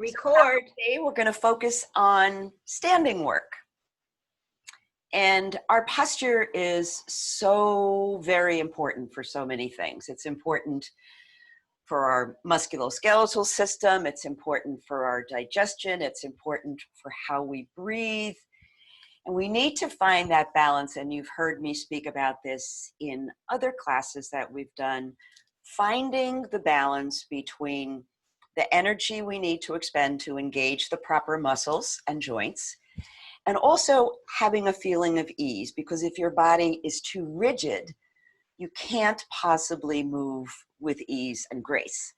Record. Today we're going to focus on standing work. And our posture is so very important for so many things. It's important for our musculoskeletal system. It's important for our digestion. It's important for how we breathe. And we need to find that balance. And you've heard me speak about this in other classes that we've done, finding the balance between the energy we need to expend to engage the proper muscles and joints, and also having a feeling of ease, because if your body is too rigid, you can't possibly move with ease and grace.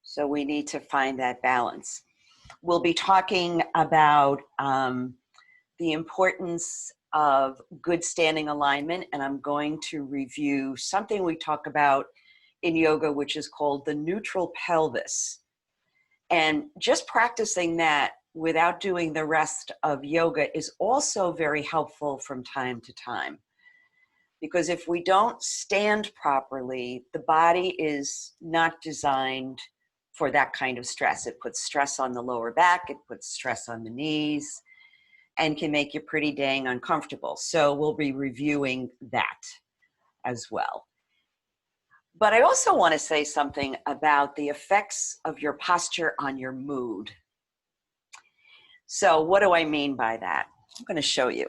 So we need to find that balance. We'll be talking about the importance of good standing alignment, and I'm going to review something we talk about in yoga, which is called the neutral pelvis. And just practicing that without doing the rest of yoga is also very helpful from time to time. Because if we don't stand properly, the body is not designed for that kind of stress. It puts stress on the lower back, it puts stress on the knees, and can make you pretty dang uncomfortable. So we'll be reviewing that as well. But I also want to say something about the effects of your posture on your mood. So what do I mean by that? I'm going to show you.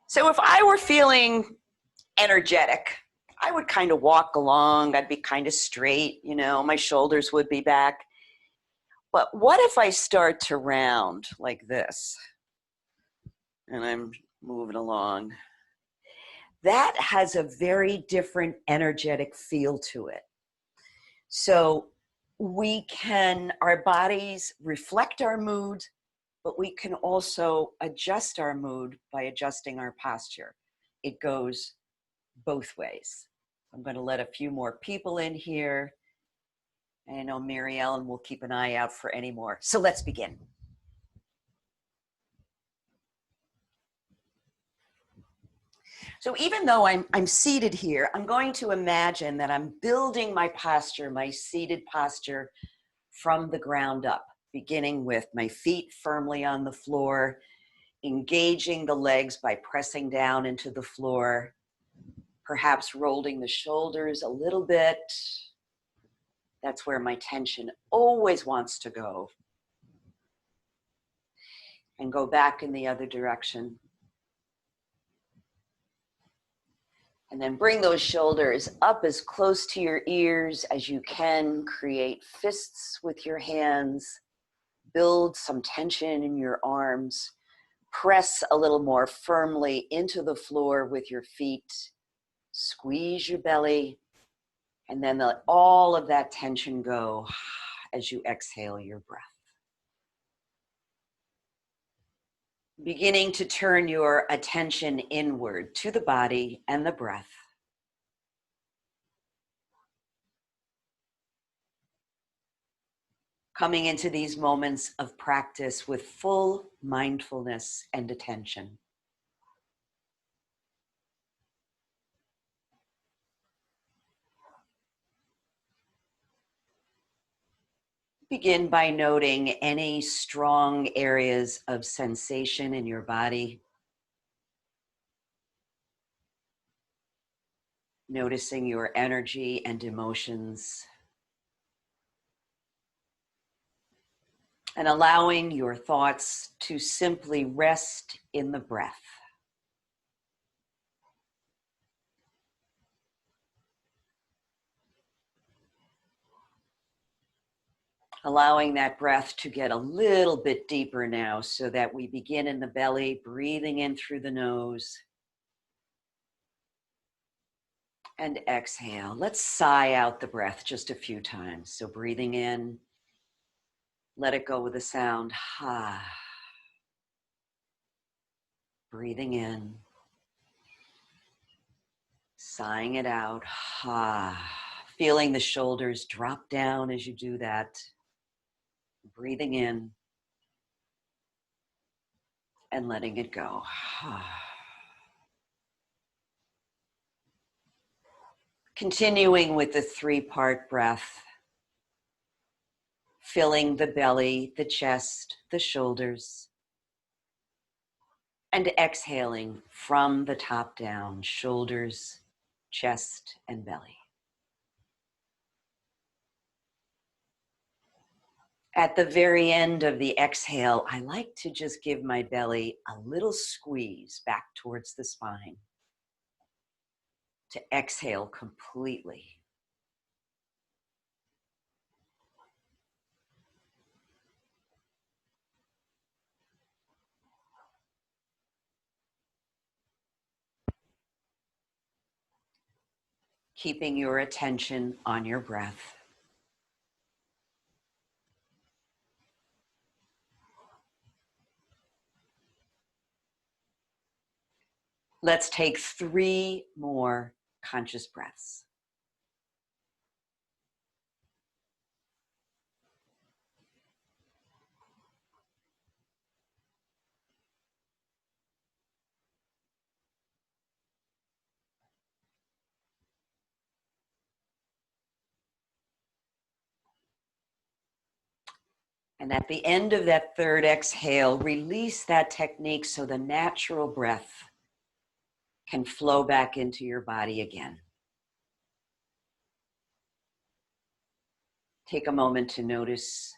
So if I were feeling energetic, I would kind of walk along. I'd be kind of straight, you know, my shoulders would be back. But what if I start to round like this? And I'm moving along. That has a very different energetic feel to it. So our bodies reflect our mood, but we can also adjust our mood by adjusting our posture. It goes both ways. I'm going to let a few more people in here. I know Mary Ellen will keep an eye out for any more. So let's begin. So even though I'm seated here, I'm going to imagine that I'm building my posture, my seated posture from the ground up, beginning with my feet firmly on the floor, engaging the legs by pressing down into the floor, perhaps rolling the shoulders a little bit. That's where my tension always wants to go. And go back in the other direction. And then bring those shoulders up as close to your ears as you can. Create fists with your hands. Build some tension in your arms. Press a little more firmly into the floor with your feet. Squeeze your belly. And then let all of that tension go as you exhale your breath. Beginning to turn your attention inward to the body and the breath. Coming into these moments of practice with full mindfulness and attention. Begin by noting any strong areas of sensation in your body. Noticing your energy and emotions. And allowing your thoughts to simply rest in the breath. Allowing that breath to get a little bit deeper now so that we begin in the belly, breathing in through the nose. And exhale. Let's sigh out the breath just a few times. So breathing in, let it go with a sound. Ha. Breathing in. Sighing it out. Ha. Feeling the shoulders drop down as you do that. Breathing in and letting it go. Continuing with the 3-part breath. filling the belly, the chest, the shoulders, and exhaling from the top down, shoulders, chest, and belly. At the very end of the exhale, I like to just give my belly a little squeeze back towards the spine to exhale completely. Keeping your attention on your breath. Let's take 3 more conscious breaths. And at the end of that third exhale, release that technique so the natural breath can flow back into your body again. Take a moment to notice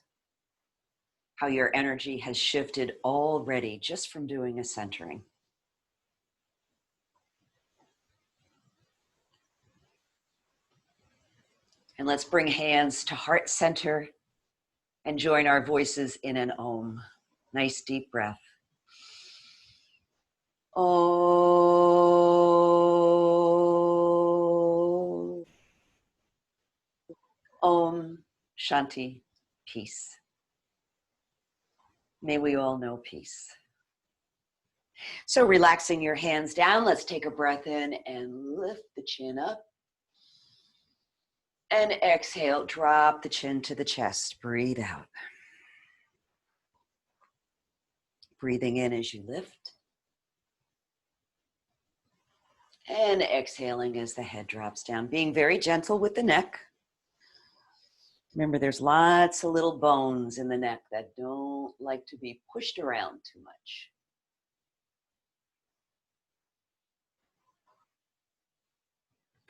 how your energy has shifted already just from doing a centering. And let's bring hands to heart center and join our voices in an Om. Nice deep breath. Om. Om Shanti, peace. May we all know peace. So relaxing your hands down, let's take a breath in and lift the chin up. And exhale, drop the chin to the chest. Breathe out. Breathing in as you lift. And exhaling as the head drops down. Being very gentle with the neck. Remember, there's lots of little bones in the neck that don't like to be pushed around too much.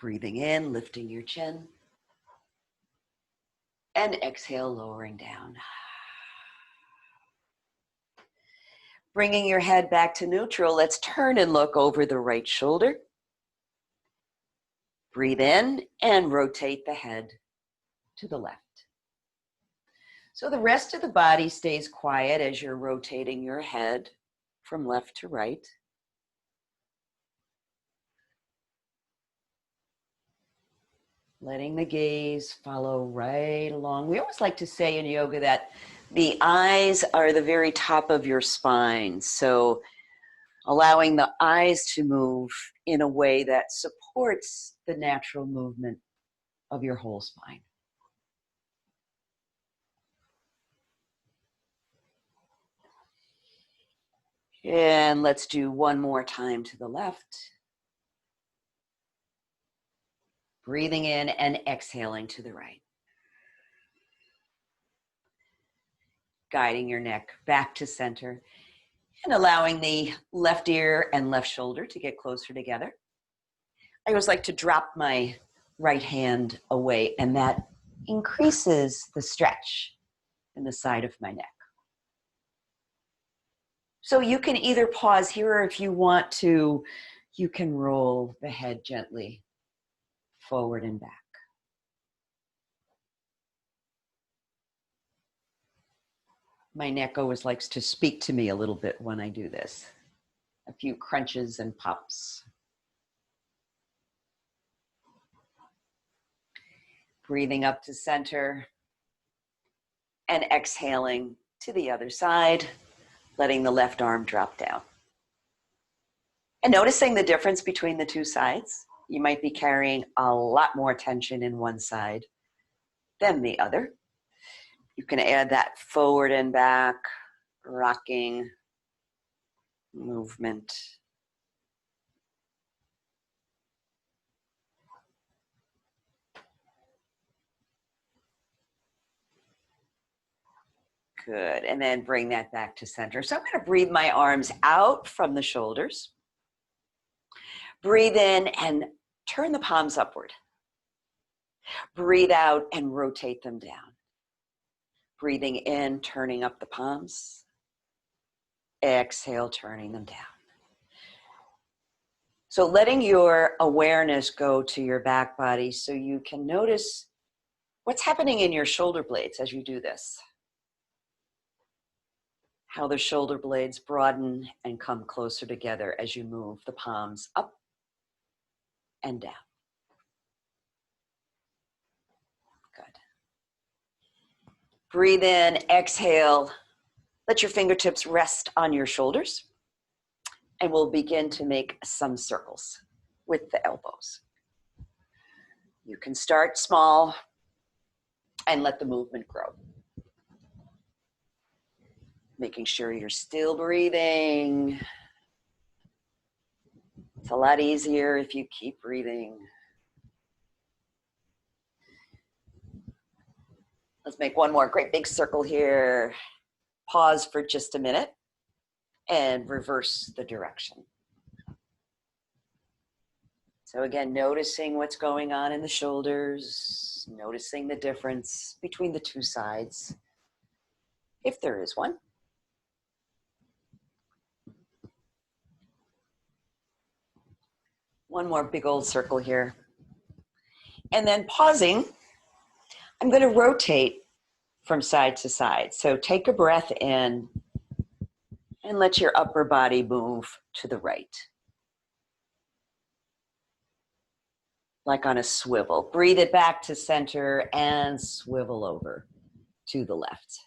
Breathing in, lifting your chin. And exhale, lowering down. Bringing your head back to neutral, let's turn and look over the right shoulder. Breathe in and rotate the head to the left. So the rest of the body stays quiet as you're rotating your head from left to right. Letting the gaze follow right along. We always like to say in yoga that the eyes are the very top of your spine. So allowing the eyes to move in a way that supports the natural movement of your whole spine. And let's do one more time to the left. Breathing in and exhaling to the right. Guiding your neck back to center and allowing the left ear and left shoulder to get closer together. I always like to drop my right hand away, and that increases the stretch in the side of my neck. So you can either pause here, or if you want to, you can roll the head gently forward and back. My neck always likes to speak to me a little bit when I do this. A few crunches and pops. Breathing up to center and exhaling to the other side, letting the left arm drop down. And noticing the difference between the two sides. You might be carrying a lot more tension in one side than the other. You can add that forward and back, rocking movement. Good. And then bring that back to center. So I'm going to breathe my arms out from the shoulders. Breathe in and turn the palms upward. Breathe out and rotate them down. Breathing in, turning up the palms. Exhale, turning them down. So letting your awareness go to your back body so you can notice what's happening in your shoulder blades as you do this. How the shoulder blades broaden and come closer together as you move the palms up and down. Good. Breathe in, exhale. Let your fingertips rest on your shoulders. And we'll begin to make some circles with the elbows. You can start small and let the movement grow. Making sure you're still breathing. It's a lot easier if you keep breathing. Let's make one more great big circle here. Pause for just a minute and reverse the direction. So again, noticing what's going on in the shoulders, noticing the difference between the two sides, if there is one. One more big old circle here. And then pausing, I'm going to rotate from side to side. So take a breath in and let your upper body move to the right. Like on a swivel. Breathe it back to center and swivel over to the left.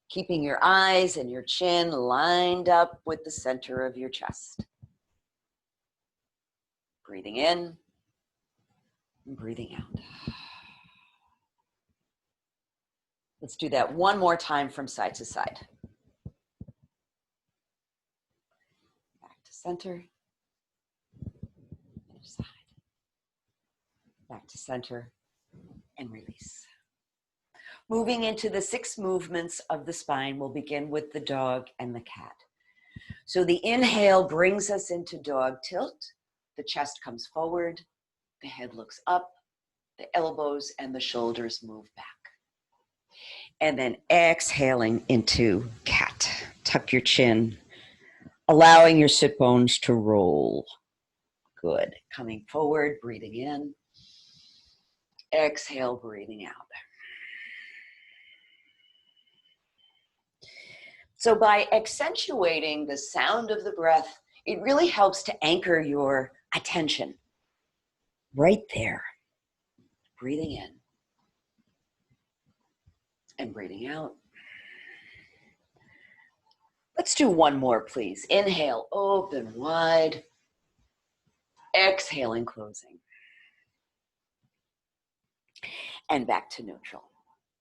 Keeping your eyes and your chin lined up with the center of your chest. Breathing in and breathing out. Let's do that one more time from side to side. Back to center. Other side. Back to center and release. Moving into the 6 movements of the spine, we'll begin with the dog and the cat. So the inhale brings us into dog tilt. The chest comes forward, the head looks up, the elbows and the shoulders move back. And then exhaling into cat. Tuck your chin, allowing your sit bones to roll. Good. Coming forward, breathing in. Exhale, breathing out. So by accentuating the sound of the breath, it really helps to anchor your attention right there. Breathing in and breathing out. Let's do one more, please. Inhale, open wide. Exhaling, closing. And back to neutral.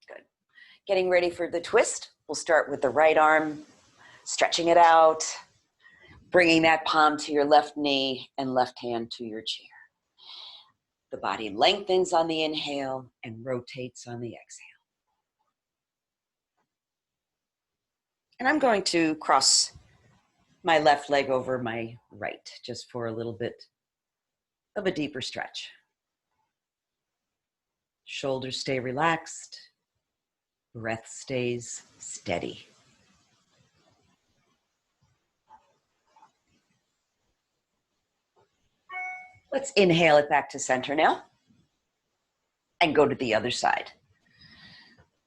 Good. Getting ready for the twist. We'll start with the right arm, stretching it out, bringing that palm to your left knee and left hand to your chair. The body lengthens on the inhale and rotates on the exhale. And I'm going to cross my left leg over my right, just for a little bit of a deeper stretch. Shoulders stay relaxed. Breath stays steady. Let's inhale it back to center now and go to the other side.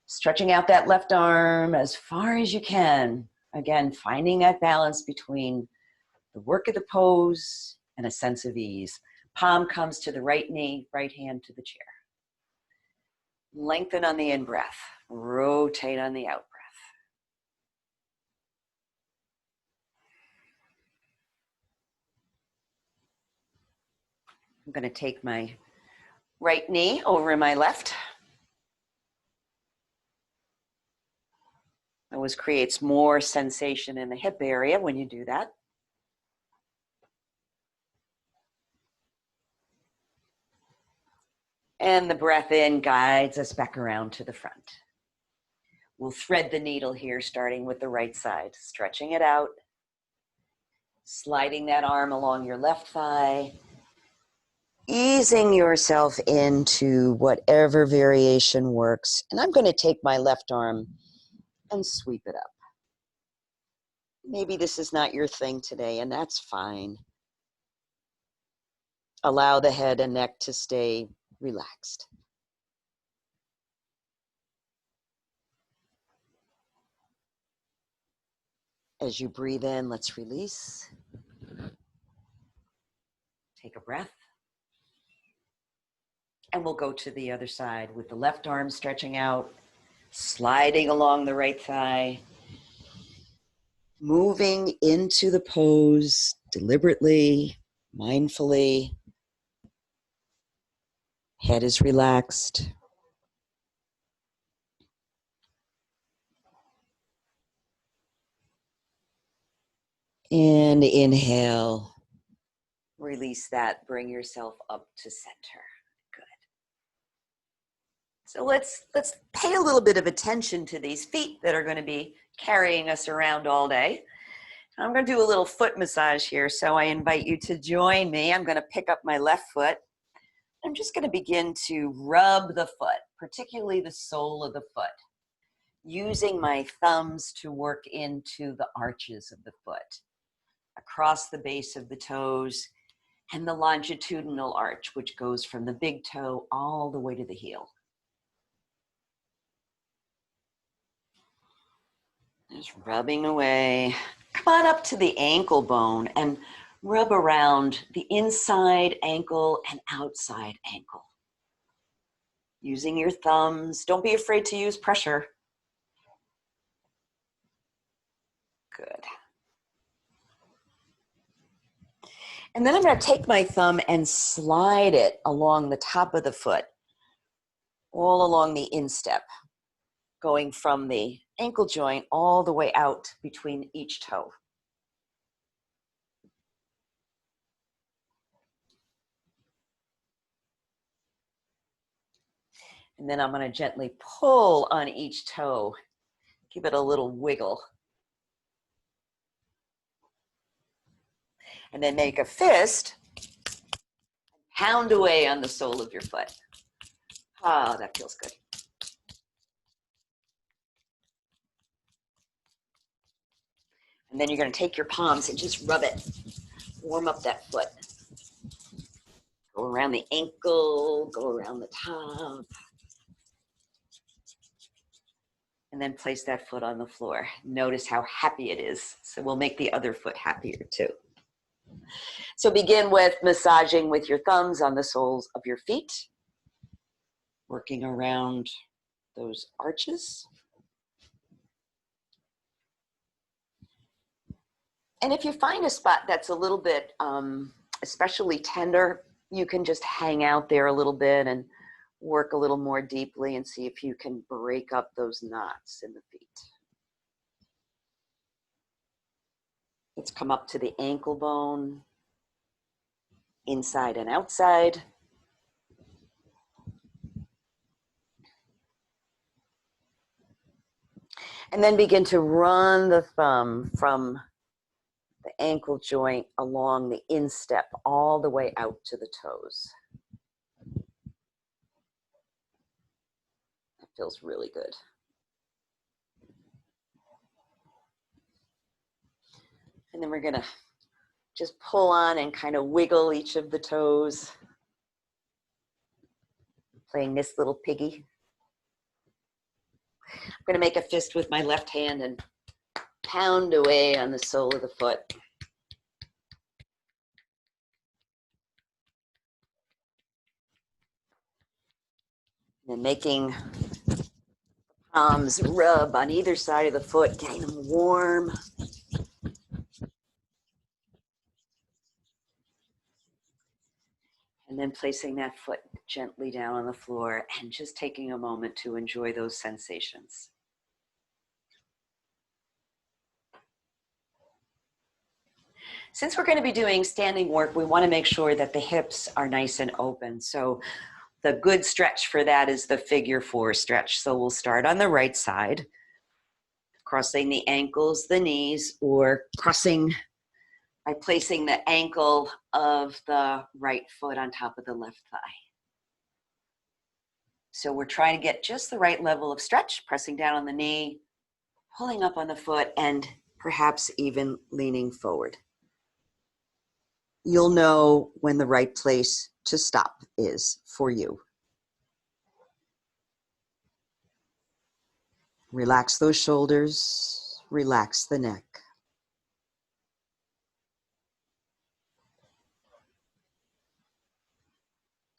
Stretching out that left arm as far as you can. Again, finding that balance between the work of the pose and a sense of ease. Palm comes to the right knee, right hand to the chair. Lengthen on the in-breath. Rotate on the out-breath. I'm going to take my right knee over my left. Always creates more sensation in the hip area when you do that. And the breath in guides us back around to the front. We'll thread the needle here, starting with the right side, stretching it out, sliding that arm along your left thigh, easing yourself into whatever variation works. And I'm going to take my left arm and sweep it up. Maybe this is not your thing today, and that's fine. Allow the head and neck to stay relaxed. As you breathe in, let's release. Take a breath. And we'll go to the other side with the left arm stretching out, sliding along the right thigh, moving into the pose deliberately, mindfully. Head is relaxed. And inhale. Release that. Bring yourself up to center. Good. So let's pay a little bit of attention to these feet that are going to be carrying us around all day. I'm going to do a little foot massage here, so I invite you to join me. I'm going to pick up my left foot. I'm just going to begin to rub the foot, particularly the sole of the foot, using my thumbs to work into the arches of the foot, across the base of the toes, and the longitudinal arch, which goes from the big toe all the way to the heel. Just rubbing away. Come on up to the ankle bone and rub around the inside ankle and outside ankle. Using your thumbs. Don't be afraid to use pressure. Good. And then I'm going to take my thumb and slide it along the top of the foot, all along the instep, going from the ankle joint all the way out between each toe. And then I'm going to gently pull on each toe, give it a little wiggle. And then make a fist, pound away on the sole of your foot. Ah, that feels good. And then you're going to take your palms and just rub it. Warm up that foot. Go around the ankle, go around the top. And then place that foot on the floor. Notice how happy it is. So we'll make the other foot happier too. So begin with massaging with your thumbs on the soles of your feet, working around those arches. And if you find a spot that's a little bit especially tender, you can just hang out there a little bit and work a little more deeply and see if you can break up those knots in the feet. Let's come up to the ankle bone, inside and outside. And then begin to run the thumb from the ankle joint along the instep all the way out to the toes. That feels really good. And then we're going to just pull on and kind of wiggle each of the toes, playing this little piggy. I'm going to make a fist with my left hand and pound away on the sole of the foot. And then making the palms rub on either side of the foot, getting them warm. And then placing that foot gently down on the floor and just taking a moment to enjoy those sensations. Since we're going to be doing standing work, we want to make sure that the hips are nice and open. So the good stretch for that is the figure 4 stretch. So we'll start on the right side. crossing the ankles, the knees, or crossing by placing the ankle of the right foot on top of the left thigh. So we're trying to get just the right level of stretch, pressing down on the knee, pulling up on the foot, and perhaps even leaning forward. You'll know when the right place to stop is for you. Relax those shoulders, relax the neck.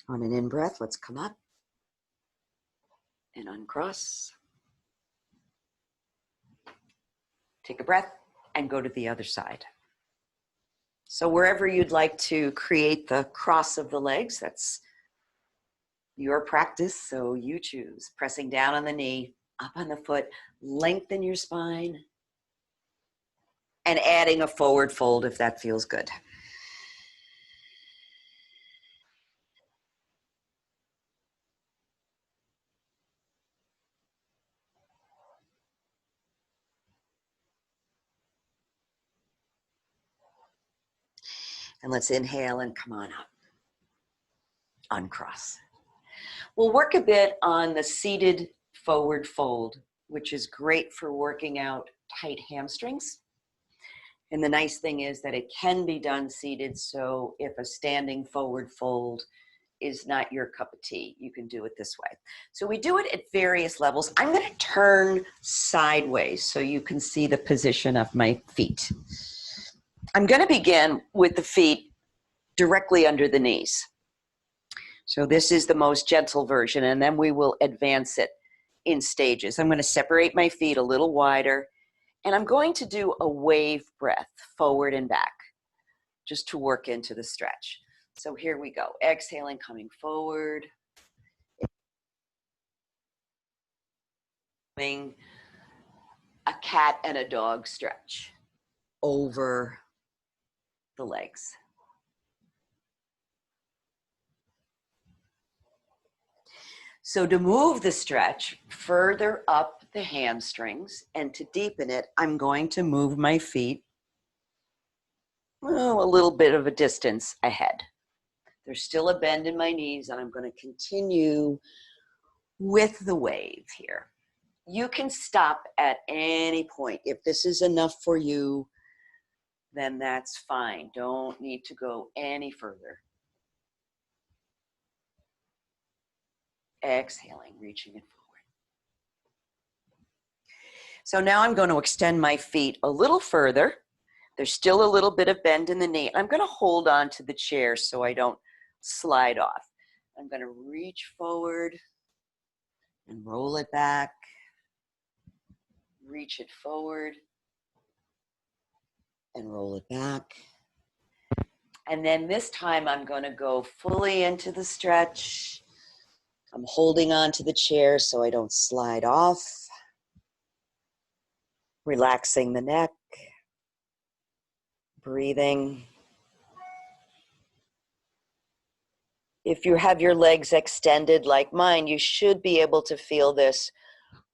On an in-breath, let's come up and uncross. Take a breath and go to the other side. So wherever you'd like to create the cross of the legs, that's your practice, so you choose. Pressing down on the knee, up on the foot, lengthen your spine, and adding a forward fold if that feels good. And let's inhale and come on up. Uncross. We'll work a bit on the seated forward fold, which is great for working out tight hamstrings. And the nice thing is that it can be done seated, so if a standing forward fold is not your cup of tea, you can do it this way. So we do it at various levels. I'm going to turn sideways so you can see the position of my feet. I'm going to begin with the feet directly under the knees. So this is the most gentle version, and then we will advance it in stages. I'm going to separate my feet a little wider, and I'm going to do a wave breath forward and back just to work into the stretch. So here we go. Exhaling, coming forward. Doing a cat and a dog stretch over the legs. So to move the stretch further up the hamstrings and to deepen it, I'm going to move my feet a little bit of a distance ahead. There's still a bend in my knees, and I'm going to continue with the wave here. You can stop at any point. If this is enough for you, then that's fine. Don't need to go any further. Exhaling, reaching it forward. So now I'm going to extend my feet a little further. There's still a little bit of bend in the knee. I'm going to hold on to the chair so I don't slide off. I'm going to reach forward and roll it back. Reach it forward and roll it back. And then this time I'm going to go fully into the stretch. I'm holding on to the chair so I don't slide off. Relaxing the neck. Breathing. If you have your legs extended like mine, you should be able to feel this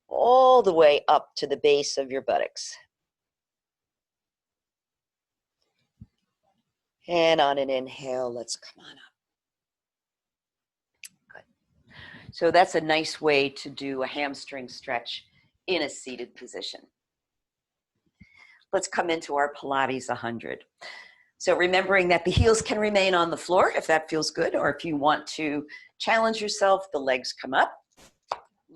all the way up to the base of your buttocks. And on an inhale, let's come on up. Good. So that's a nice way to do a hamstring stretch in a seated position. Let's come into our Pilates 100. So remembering that the heels can remain on the floor if that feels good, or if you want to challenge yourself, the legs come up,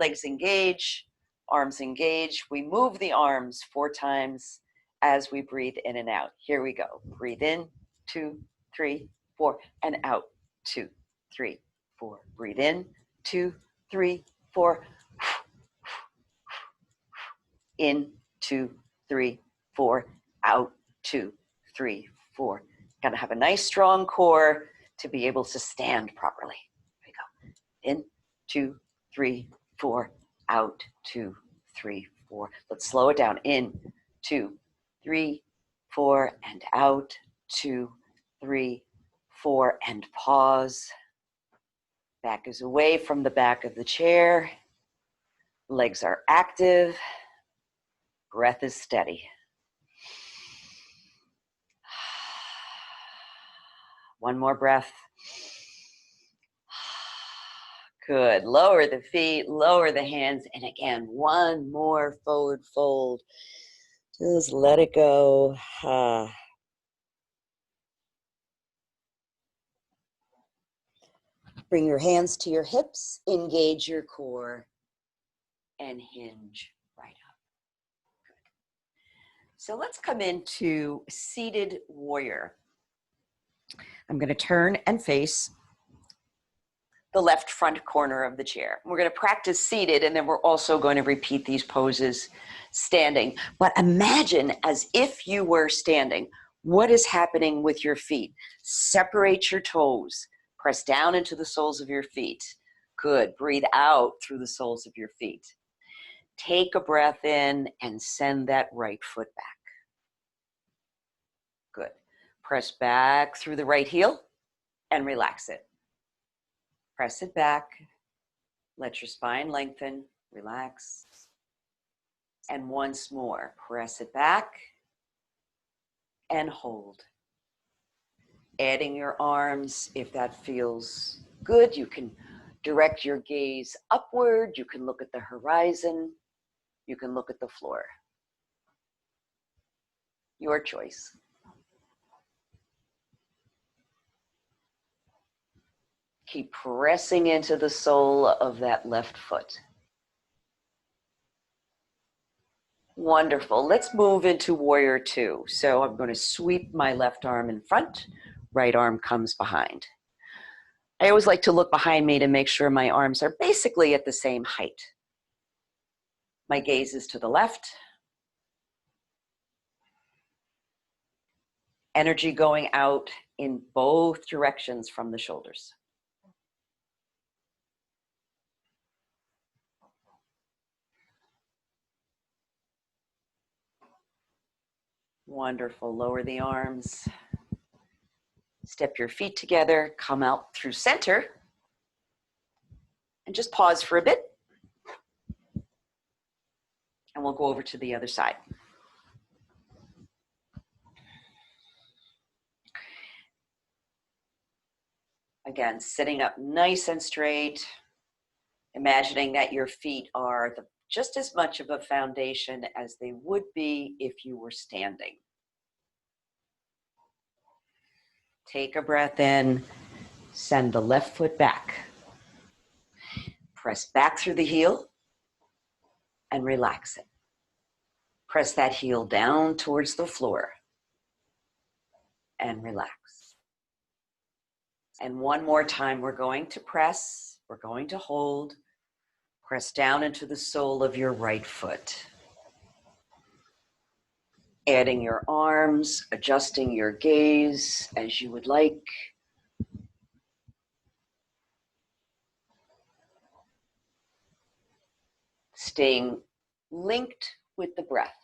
legs engage, arms engage. We move the arms 4 times as we breathe in and out. Here we go. Breathe in, 2, 3, 4, and out, 2, 3, 4. Breathe in, 2, 3, 4. In, 2, 3, 4. Out, 2, 3, 4. Got to have a nice strong core to be able to stand properly. Here we go. In, 2, 3, 4. Out, 2, 3, 4. Let's slow it down. In, 2, 3, 4, and out, 2, 3, 4, and pause. Back is away from the back of the chair. Legs are active. Breath is steady. One more breath. Good. Lower the feet, lower the hands, and again, one more forward fold. Just let it go. Bring your hands to your hips, engage your core, and hinge right up. Good. So let's come into seated warrior. I'm going to turn and face the left front corner of the chair. We're going to practice seated, and then we're also going to repeat these poses standing. But imagine as if you were standing. What is happening with your feet? Separate your toes. Press down into the soles of your feet. Good. Breathe out through the soles of your feet. Take a breath in and send that right foot back. Good. Press back through the right heel and relax it. Press it back. Let your spine lengthen. Relax. And once more, press it back and hold. Adding your arms, if that feels good, you can direct your gaze upward. You can look at the horizon. You can look at the floor. Your choice. Keep pressing into the sole of that left foot. Wonderful. Let's move into warrior two. So I'm going to sweep my left arm in front, right arm comes behind. I always like to look behind me to make sure my arms are basically at the same height. My gaze is to the left. Energy going out in both directions from the shoulders. Wonderful. Lower the arms. Step your feet together. Come out through center. And just pause for a bit. And we'll go over to the other side. Again, sitting up nice and straight. Imagining that your feet are just as much of a foundation as they would be if you were standing. Take a breath in, send the left foot back. Press back through the heel and relax it. Press that heel down towards the floor and relax. And one more time, we're going to press, we're going to hold. Press down into the sole of your right foot. Adding your arms, adjusting your gaze as you would like. Staying linked with the breath.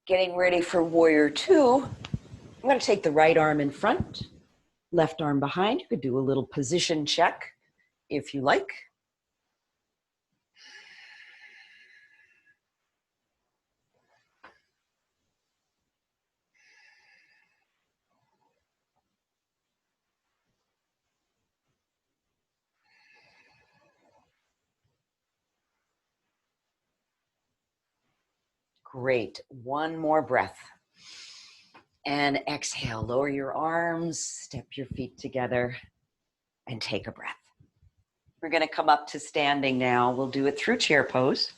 Getting ready for warrior two. I'm going to take the right arm in front, left arm behind. You could do a little position check if you like. Great. One more breath. And exhale, lower your arms, step your feet together, and take a breath. We're going to come up to standing now. We'll do it through chair pose.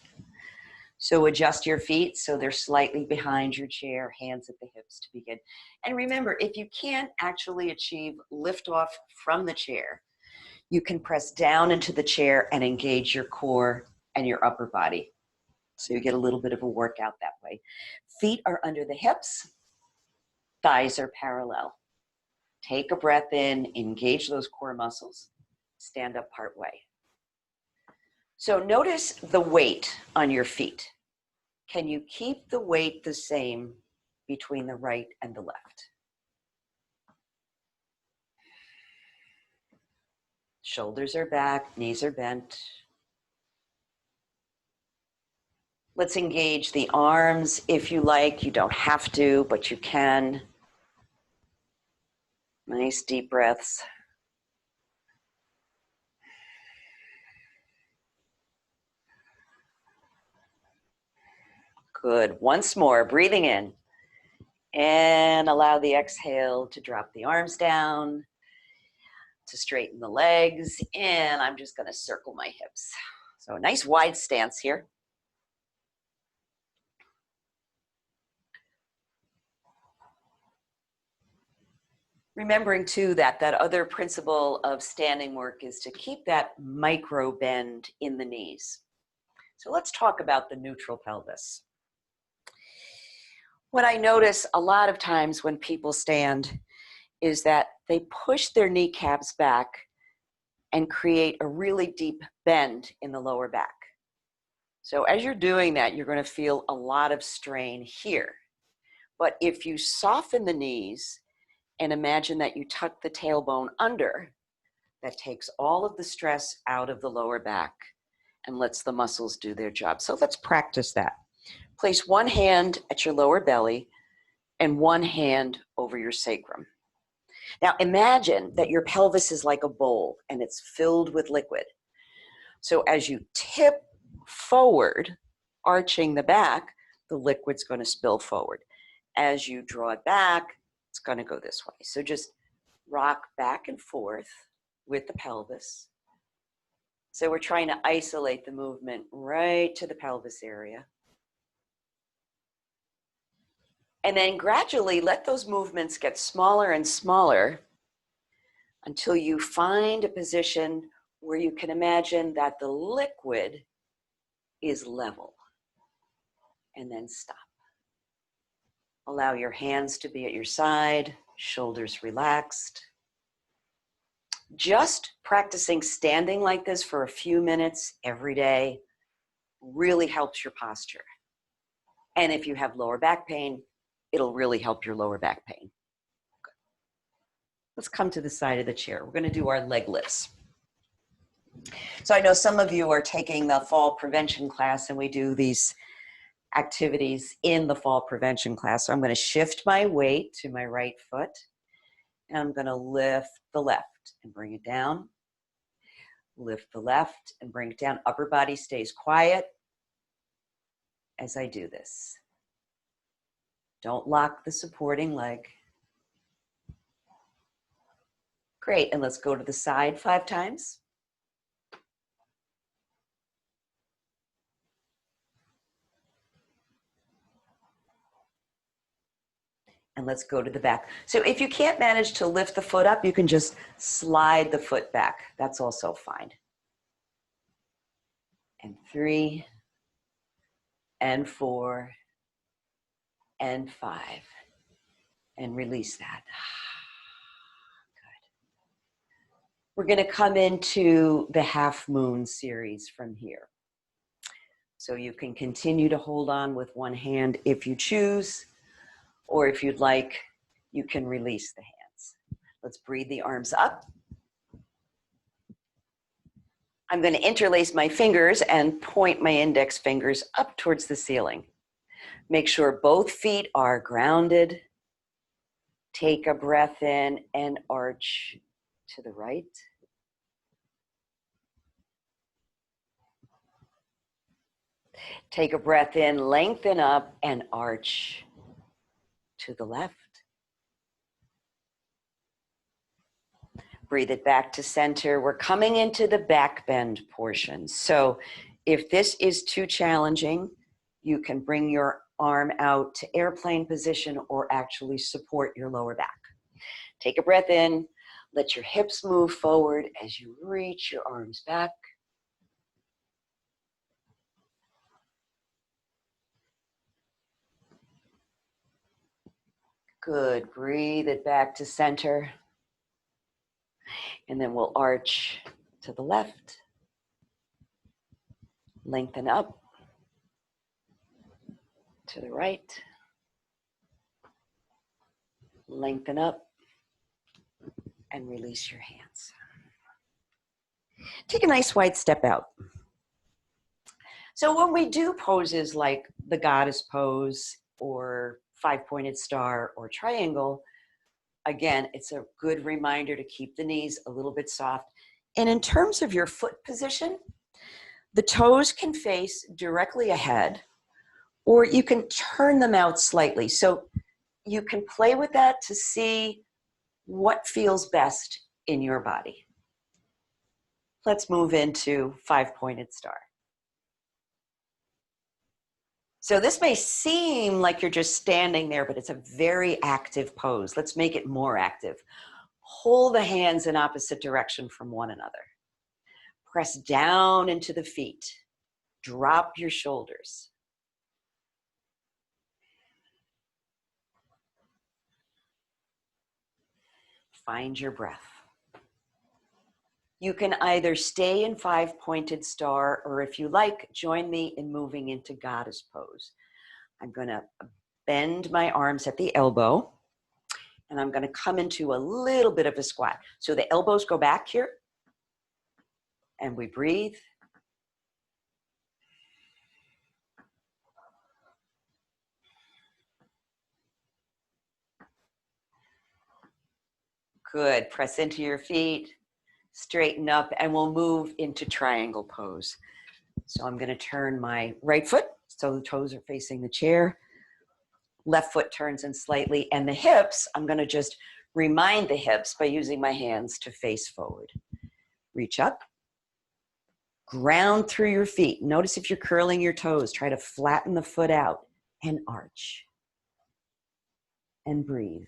So adjust your feet so they're slightly behind your chair, hands at the hips to begin. And remember, if you can't actually achieve liftoff from the chair, you can press down into the chair and engage your core and your upper body. So you get a little bit of a workout that way. Feet are under the hips. Thighs are parallel. Take a breath in, engage those core muscles, stand up part way. So notice the weight on your feet. Can you keep the weight the same between the right and the left? Shoulders are back, knees are bent. Let's engage the arms if you like. You don't have to, but you can. Nice deep breaths. Good. Once more, breathing in. And allow the exhale to drop the arms down, to straighten the legs. And I'm just going to circle my hips. So a nice wide stance here. Remembering too that other principle of standing work is to keep that micro bend in the knees. So let's talk about the neutral pelvis. What I notice a lot of times when people stand is that they push their kneecaps back and create a really deep bend in the lower back. So as you're doing that, you're going to feel a lot of strain here. But if you soften the knees and imagine that you tuck the tailbone under, that takes all of the stress out of the lower back and lets the muscles do their job. So let's practice that. Place one hand at your lower belly and one hand over your sacrum. Now imagine that your pelvis is like a bowl and it's filled with liquid. So as you tip forward, arching the back, the liquid's going to spill forward. As you draw it back, it's going to go this way. So just rock back and forth with the pelvis. So we're trying to isolate the movement right to the pelvis area. And then gradually let those movements get smaller and smaller until you find a position where you can imagine that the liquid is level. And then stop. Allow your hands to be at your side, shoulders relaxed. Just practicing standing like this for a few minutes every day really helps your posture. And if you have lower back pain, it'll really help your lower back pain. Good. Let's come to the side of the chair. We're going to do our leg lifts. So I know some of you are taking the fall prevention class, and we do these activities in the fall prevention class. So I'm going to shift my weight to my right foot, and I'm going to lift the left and bring it down. Lift the left and bring it down. Upper body stays quiet as I do this. Don't lock the supporting leg. Great, and let's go to the side 5 times. And let's go to the back. So if you can't manage to lift the foot up, you can just slide the foot back. That's also fine. And 3, and 4, and 5. And release that. Good. We're going to come into the half moon series from here. So you can continue to hold on with one hand if you choose, or if you'd like, you can release the hands. Let's breathe the arms up. I'm going to interlace my fingers and point my index fingers up towards the ceiling. Make sure both feet are grounded. Take a breath in and arch to the right. Take a breath in, lengthen up and arch to the left. Breathe it back to center. We're coming into the back bend portion. So if this is too challenging, you can bring your arm out to airplane position or actually support your lower back. Take a breath in. Let your hips move forward as you reach your arms back. Good. Breathe it back to center. And then we'll arch to the left. Lengthen up to the right. Lengthen up and release your hands. Take a nice wide step out. So when we do poses like the goddess pose or five-pointed star or triangle, again, it's a good reminder to keep the knees a little bit soft. And in terms of your foot position, the toes can face directly ahead, or you can turn them out slightly. So you can play with that to see what feels best in your body. Let's move into five-pointed star. So this may seem like you're just standing there, but it's a very active pose. Let's make it more active. Hold the hands in opposite direction from one another. Press down into the feet. Drop your shoulders. Find your breath. You can either stay in five-pointed star, or if you like, join me in moving into goddess pose. I'm going to bend my arms at the elbow, and I'm going to come into a little bit of a squat. So the elbows go back here, and we breathe. Good. Press into your feet, straighten up, and we'll move into triangle pose. So I'm going to turn my right foot so the toes are facing the chair. Left foot turns in slightly, and the hips, I'm going to just remind the hips by using my hands to face forward. Reach up, ground through your feet. Notice if you're curling your toes, try to flatten the foot out and arch. And breathe.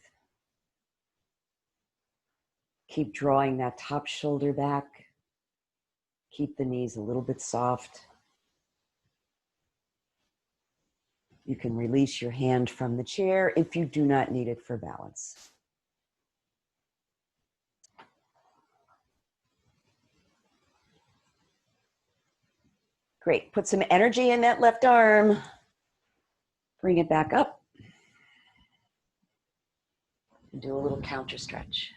Keep drawing that top shoulder back. Keep the knees a little bit soft. You can release your hand from the chair if you do not need it for balance. Great. Put some energy in that left arm. Bring it back up. And do a little counter stretch.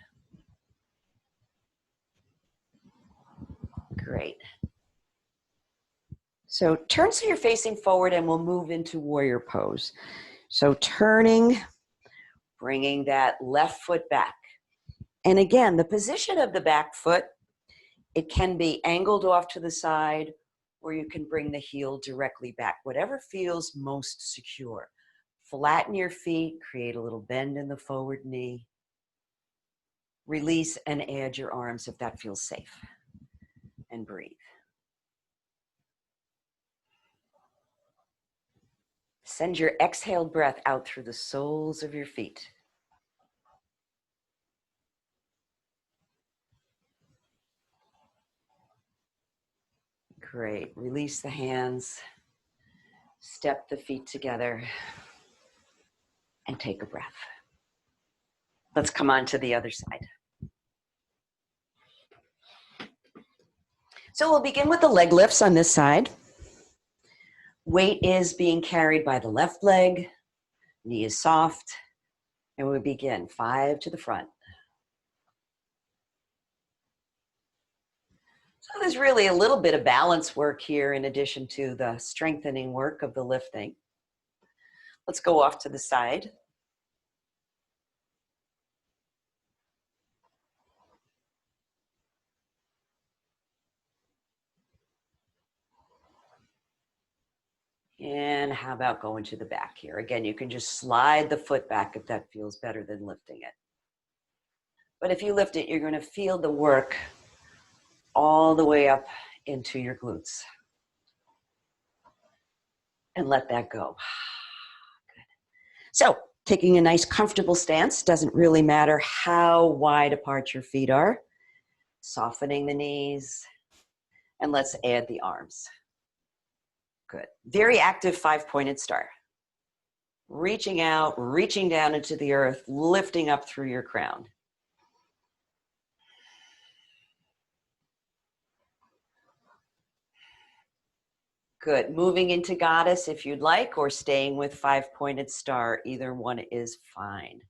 Great. So turn so you're facing forward, and we'll move into warrior pose. So turning, bringing that left foot back. And again, the position of the back foot, it can be angled off to the side, or you can bring the heel directly back, whatever feels most secure. Flatten your feet, create a little bend in the forward knee. Release and add your arms if that feels safe. And breathe. Send your exhaled breath out through the soles of your feet. Great. Release the hands. Step the feet together. And take a breath. Let's come on to the other side. So we'll begin with the leg lifts on this side. Weight is being carried by the left leg. Knee is soft. And we begin 5 to the front. So there's really a little bit of balance work here in addition to the strengthening work of the lifting. Let's go off to the side. And how about going to the back here? Again, you can just slide the foot back if that feels better than lifting it. But if you lift it, you're going to feel the work all the way up into your glutes. And let that go. Good. So, taking a nice comfortable stance, doesn't really matter how wide apart your feet are. Softening the knees. And let's add the arms. Good. Very active five-pointed star. Reaching out, reaching down into the earth, lifting up through your crown. Good. Moving into goddess if you'd like, or staying with five-pointed star. Either one is fine.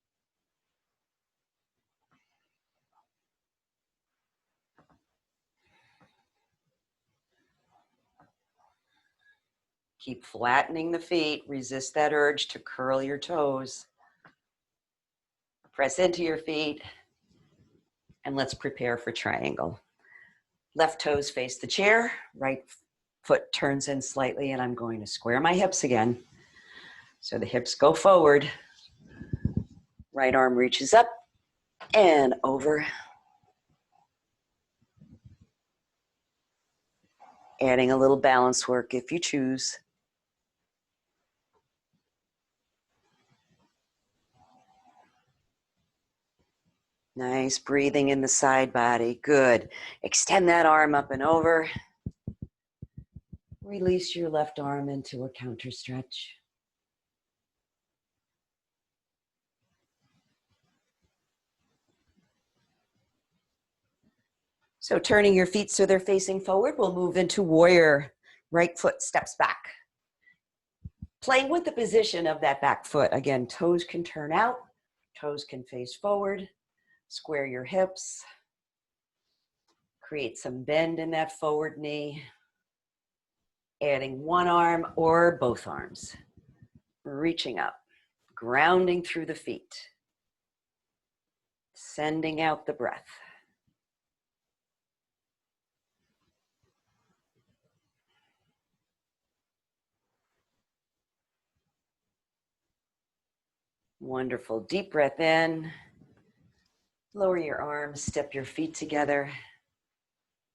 Keep flattening the feet. Resist that urge to curl your toes. Press into your feet. And let's prepare for triangle. Left toes face the chair. Right foot turns in slightly, and I'm going to square my hips again. So the hips go forward. Right arm reaches up and over. Adding a little balance work if you choose. Nice breathing in the side body. Good. Extend that arm up and over. Release your left arm into a counter stretch. So turning your feet so they're facing forward, we'll move into warrior. Right foot steps back. Playing with the position of that back foot. Again, toes can turn out, toes can face forward. Square your hips. Create some bend in that forward knee. Adding one arm or both arms. Reaching up, grounding through the feet. Sending out the breath. Wonderful. Deep breath in. Lower your arms, step your feet together.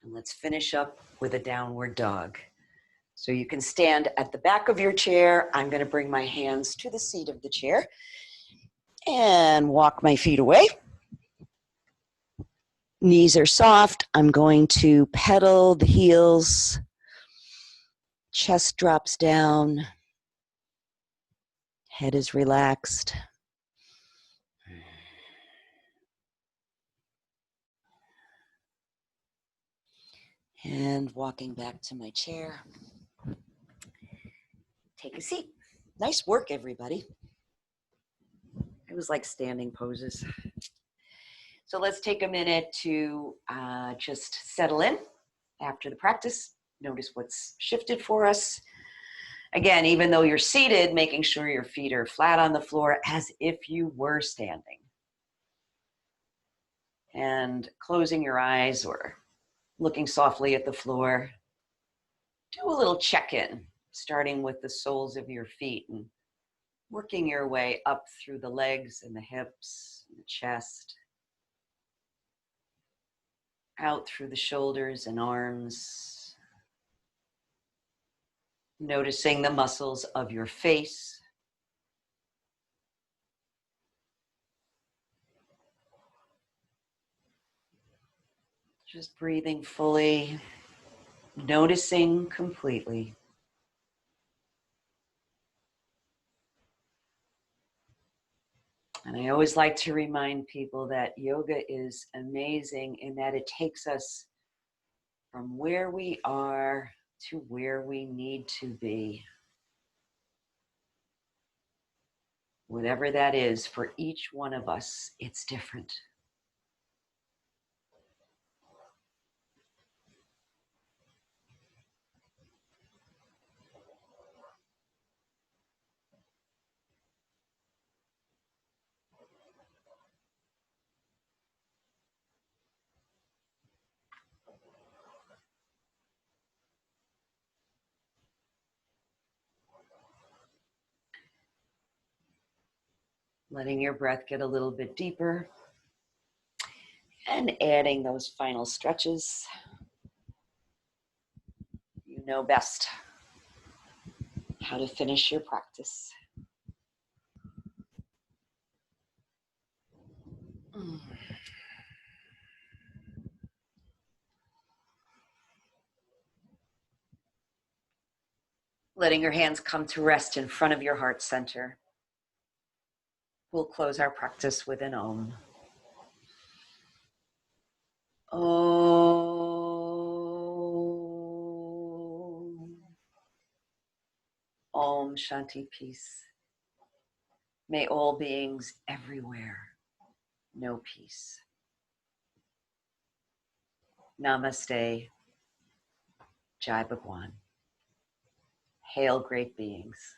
And let's finish up with a downward dog. So you can stand at the back of your chair. I'm going to bring my hands to the seat of the chair and walk my feet away. Knees are soft. I'm going to pedal the heels. Chest drops down. Head is relaxed. And walking back to my chair. Take a seat. Nice work, everybody. It was like standing poses. So let's take a minute to just settle in after the practice. Notice what's shifted for us. Again, even though you're seated, making sure your feet are flat on the floor as if you were standing. And closing your eyes or looking softly at the floor. Do a little check-in, starting with the soles of your feet and working your way up through the legs and the hips and the chest. Out through the shoulders and arms. Noticing the muscles of your face. Just breathing fully, noticing completely. And I always like to remind people that yoga is amazing in that it takes us from where we are to where we need to be. Whatever that is, for each one of us, it's different. Letting your breath get a little bit deeper and adding those final stretches. You know best how to finish your practice. Letting your hands come to rest in front of your heart center. We'll close our practice with an Om. Om. Om Shanti Peace. May all beings everywhere know peace. Namaste. Jai Bhagwan. Hail, great beings.